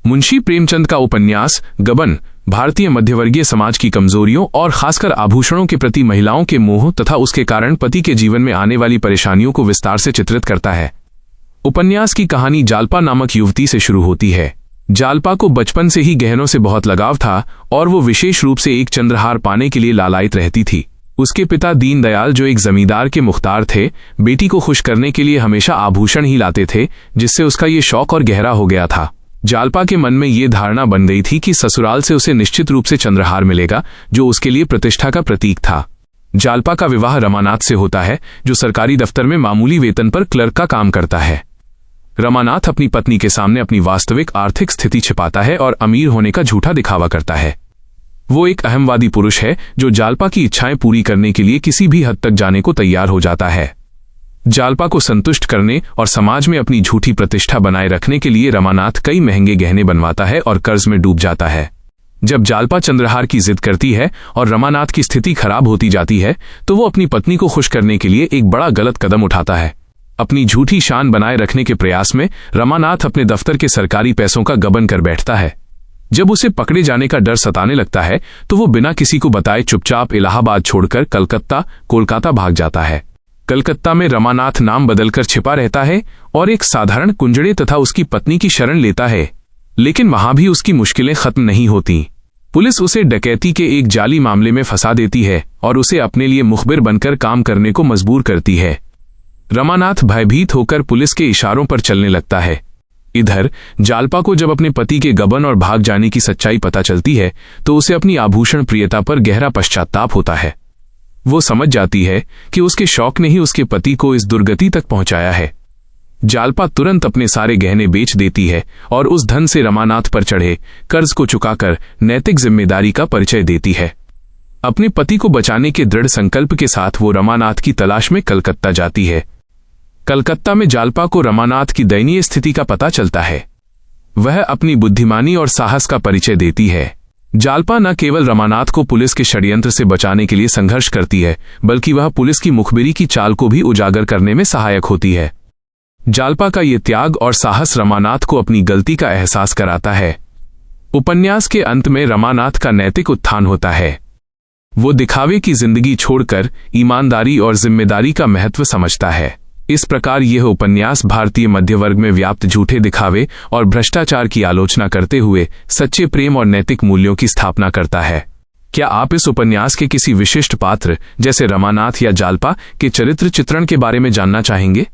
मुंशी प्रेमचंद का उपन्यास गबन भारतीय मध्यवर्गीय समाज की कमजोरियों और खासकर आभूषणों के प्रति महिलाओं के मोह तथा उसके कारण पति के जीवन में आने वाली परेशानियों को विस्तार से चित्रित करता है। उपन्यास की कहानी जालपा नामक युवती से शुरू होती है। जालपा को बचपन से ही गहनों से बहुत लगाव था और वो विशेष रूप से एक चंद्रहार पाने के लिए लालायित रहती थी। उसके पिता दीनदयाल, जो एक जमींदार के मुख्तार थे, बेटी को खुश करने के लिए हमेशा आभूषण ही लाते थे, जिससे उसका ये शौक और गहरा हो गया था। जालपा के मन में ये धारणा बन गई थी कि ससुराल से उसे निश्चित रूप से चंद्रहार मिलेगा, जो उसके लिए प्रतिष्ठा का प्रतीक था। जालपा का विवाह रमानाथ से होता है, जो सरकारी दफ्तर में मामूली वेतन पर क्लर्क का काम करता है। रमानाथ अपनी पत्नी के सामने अपनी वास्तविक आर्थिक स्थिति छिपाता है और अमीर होने का झूठा दिखावा करता है। वो एक अहमवादी पुरुष है जो जालपा की इच्छाएं पूरी करने के लिए किसी भी हद तक जाने को तैयार हो जाता है। जालपा को संतुष्ट करने और समाज में अपनी झूठी प्रतिष्ठा बनाए रखने के लिए रमानाथ कई महंगे गहने बनवाता है और कर्ज में डूब जाता है। जब जालपा चंद्रहार की जिद करती है और रमानाथ की स्थिति खराब होती जाती है, तो वो अपनी पत्नी को खुश करने के लिए एक बड़ा गलत कदम उठाता है। अपनी झूठी शान बनाए रखने के प्रयास में रमानाथ अपने दफ्तर के सरकारी पैसों का गबन कर बैठता है। जब उसे पकड़े जाने का डर सताने लगता है, तो वो बिना किसी को बताए चुपचाप इलाहाबाद छोड़कर कोलकाता भाग जाता है। कलकत्ता में रमानाथ नाम बदलकर छिपा रहता है और एक साधारण कुंजड़े तथा उसकी पत्नी की शरण लेता है, लेकिन वहां भी उसकी मुश्किलें खत्म नहीं होती। पुलिस उसे डकैती के एक जाली मामले में फंसा देती है और उसे अपने लिए मुखबिर बनकर काम करने को मजबूर करती है। रमानाथ भयभीत होकर पुलिस के इशारों पर चलने लगता है। इधर जालपा को जब अपने पति के गबन और भाग जाने की सच्चाई पता चलती है, तो उसे अपनी आभूषण प्रियता पर गहरा पश्चाताप होता है। वो समझ जाती है कि उसके शौक ने ही उसके पति को इस दुर्गति तक पहुंचाया है। जालपा तुरंत अपने सारे गहने बेच देती है और उस धन से रमानाथ पर चढ़े कर्ज को चुकाकर नैतिक जिम्मेदारी का परिचय देती है। अपने पति को बचाने के दृढ़ संकल्प के साथ वो रमानाथ की तलाश में कलकत्ता जाती है। कलकत्ता में जालपा को रमानाथ की दयनीय स्थिति का पता चलता है। वह अपनी बुद्धिमानी और साहस का परिचय देती है। जालपा न केवल रमानाथ को पुलिस के षड्यंत्र से बचाने के लिए संघर्ष करती है, बल्कि वह पुलिस की मुखबिरी की चाल को भी उजागर करने में सहायक होती है। जालपा का ये त्याग और साहस रमानाथ को अपनी गलती का एहसास कराता है। उपन्यास के अंत में रमानाथ का नैतिक उत्थान होता है। वो दिखावे की जिंदगी छोड़कर ईमानदारी और जिम्मेदारी का महत्व समझता है। इस प्रकार यह उपन्यास भारतीय मध्यवर्ग में व्याप्त झूठे दिखावे और भ्रष्टाचार की आलोचना करते हुए सच्चे प्रेम और नैतिक मूल्यों की स्थापना करता है। क्या आप इस उपन्यास के किसी विशिष्ट पात्र, जैसे रमानाथ या जालपा, के चरित्र चित्रण के बारे में जानना चाहेंगे?